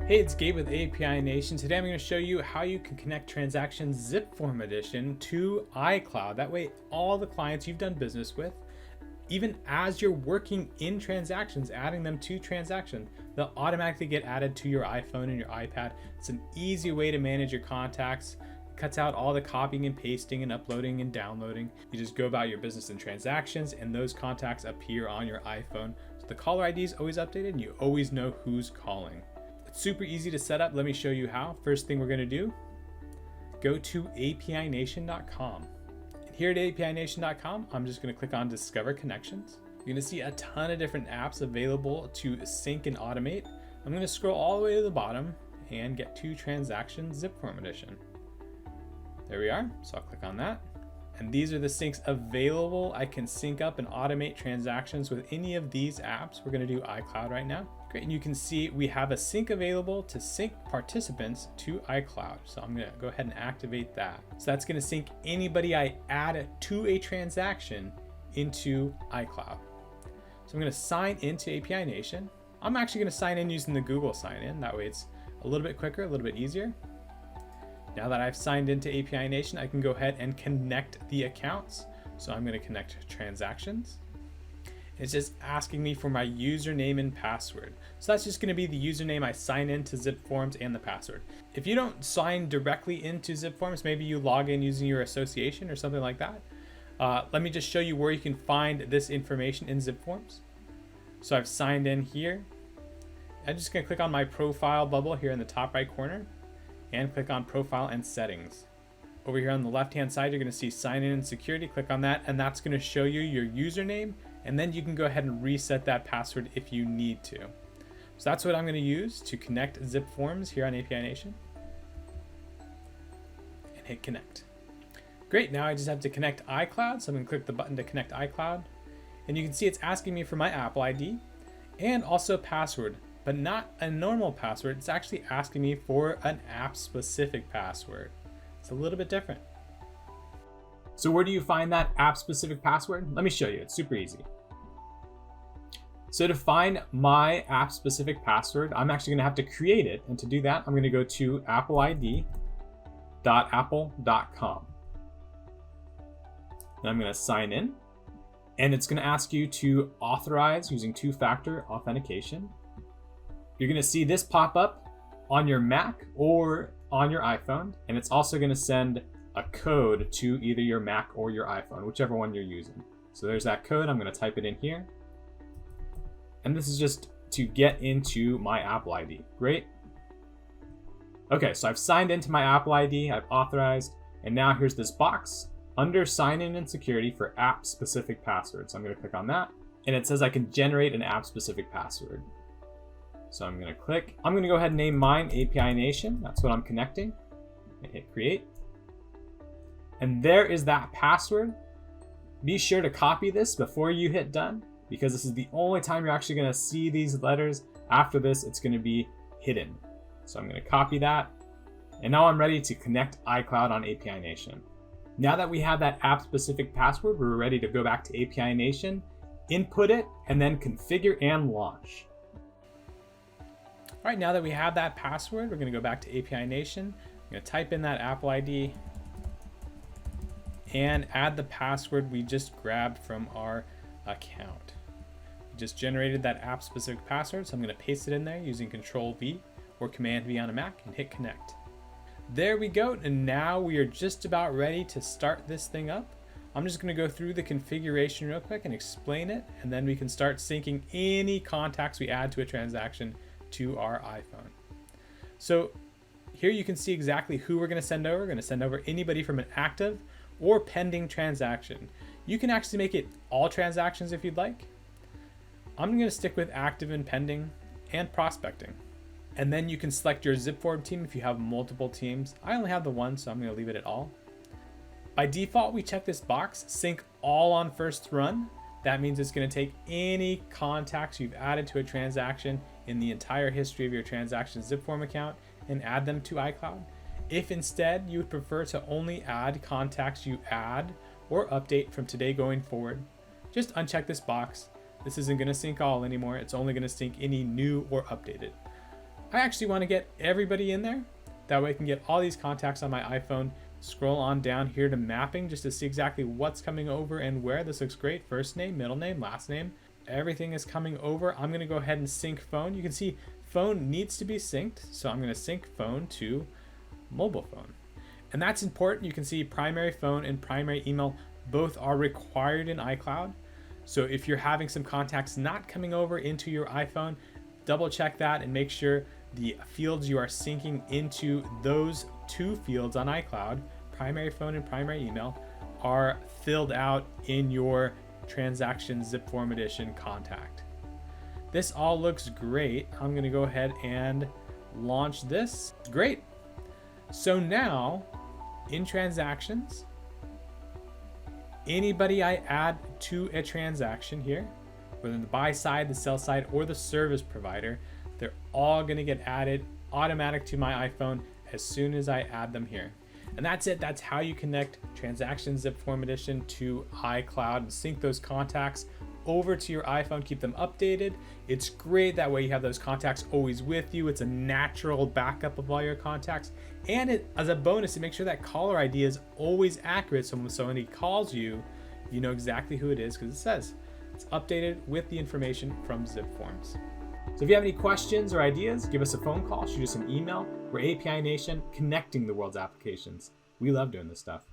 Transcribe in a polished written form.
Hey, it's Gabe with API Nation. Today I'm going to show you how you can connect Transactions zipForm edition to iCloud. That way all the clients you've done business with, even as you're working in Transactions, adding them to Transactions, they'll automatically get added to your iPhone and your iPad. It's an easy way to manage your contacts. It cuts out all the copying and pasting and uploading and downloading. You just go about your business in Transactions and those contacts appear on your iPhone. So the caller ID is always updated and you always know who's calling. It's super easy to set up. Let me show you how. First thing we're going to do, go to apination.com. Here at apination.com, I'm just going to click on Discover Connections. You're going to see a ton of different apps available to sync and automate. I'm going to scroll all the way to the bottom and get to Transactions zipForm edition. There we are. So I'll click on that. And these are the syncs available. I can sync up and automate transactions with any of these apps. We're going to do iCloud right now. Great. And you can see we have a sync available to sync participants to iCloud. So I'm going to go ahead and activate that. So that's going to sync anybody I add to a transaction into iCloud. So I'm going to sign into API Nation. I'm actually going to sign in using the Google sign in. That way it's a little bit quicker, a little bit easier. Now that I've signed into API Nation, I can go ahead and connect the accounts. So I'm going to connect Transactions. It's just asking me for my username and password. So that's just going to be the username I sign into zipForms and the password. If you don't sign directly into zipForms, maybe you log in using your association or something like that. Let me just show you where you can find this information in zipForms. So I've signed in here. I'm just going to click on my profile bubble here in the top right corner and click on Profile and Settings. Over here on the left-hand side, you're going to see Sign In and Security. Click on that, and that's going to show you your username, and then you can go ahead and reset that password if you need to. So that's what I'm going to use to connect zipForms here on API Nation. And hit Connect. Great, now I just have to connect iCloud, so I'm going to click the button to connect iCloud. And you can see it's asking me for my Apple ID and also password. But not a normal password. It's actually asking me for an app-specific password. It's a little bit different. So where do you find that app-specific password? Let me show you. It's super easy. So to find my app-specific password, I'm actually going to have to create it. And to do that, I'm going to go to appleid.apple.com. And I'm going to sign in. And it's going to ask you to authorize using two-factor authentication. You're going to see this pop up on your Mac or on your iPhone, and it's also going to send a code to either your Mac or your iPhone, whichever one you're using. So there's that code. I'm going to type it in here. And this is just to get into my Apple ID. Great. Okay, so I've signed into my Apple ID, I've authorized, and now here's this box under Sign In and Security for app-specific passwords. So I'm going to click on that, and it says I can generate an app-specific password. So I'm going to click. I'm going to go ahead and name mine API Nation. That's what I'm connecting. And hit create. And there is that password. Be sure to copy this before you hit done, because this is the only time you're actually going to see these letters. After this, it's going to be hidden. So I'm going to copy that. And now I'm ready to connect iCloud on API Nation. Now that we have that app-specific password, we're ready to go back to API Nation, input it, and then configure and launch. All right, now that we have that password, we're going to go back to API Nation. I'm going to type in that Apple ID and add the password we just grabbed from our account. We just generated that app-specific password, so I'm going to paste it in there using Control-V or Command-V on a Mac and hit Connect. There we go, and now we are just about ready to start this thing up. I'm just going to go through the configuration real quick and explain it, and then we can start syncing any contacts we add to a transaction to our iPhone. So here you can see exactly who we're going to send over. We're going to send over anybody from an active or pending transaction. You can actually make it all transactions if you'd like. I'm going to stick with active and pending and prospecting. And then you can select your zipForm team if you have multiple teams. I only have the one, so I'm going to leave it at all. By default, we check this box, sync all on first run. That means it's going to take any contacts you've added to a transaction in the entire history of your transaction zipForm account and add them to iCloud. If instead you would prefer to only add contacts you add or update from today going forward, just uncheck this box. This isn't going to sync all anymore. It's only going to sync any new or updated. I actually want to get everybody in there. That way I can get all these contacts on my iPhone. Scroll on down here to mapping just to see exactly what's coming over and where. This looks great. First name, middle name, last name. Everything is coming over. I'm going to go ahead and sync phone. You can see phone needs to be synced. So I'm going to sync phone to mobile phone. And that's important. You can see primary phone and primary email both are required in iCloud. So if you're having some contacts not coming over into your iPhone, double check that and make sure the fields you are syncing into those two fields on iCloud, primary phone and primary email, are filled out in your transaction zipForm edition contact. This all looks great. I'm going to go ahead and launch this. Great. So now in transactions, anybody I add to a transaction here, whether the buy side, the sell side, or the service provider, they're all going to get added automatic to my iPhone as soon as I add them here. And that's it. That's how you connect Transaction zipForm Edition to iCloud and sync those contacts over to your iPhone, keep them updated. It's great that way you have those contacts always with you. It's a natural backup of all your contacts. And it, as a bonus, to make sure that caller ID is always accurate. So when somebody calls you, you know exactly who it is because it says it's updated with the information from zipForms. So if you have any questions or ideas, give us a phone call, shoot us an email. We're API Nation, connecting the world's applications. We love doing this stuff.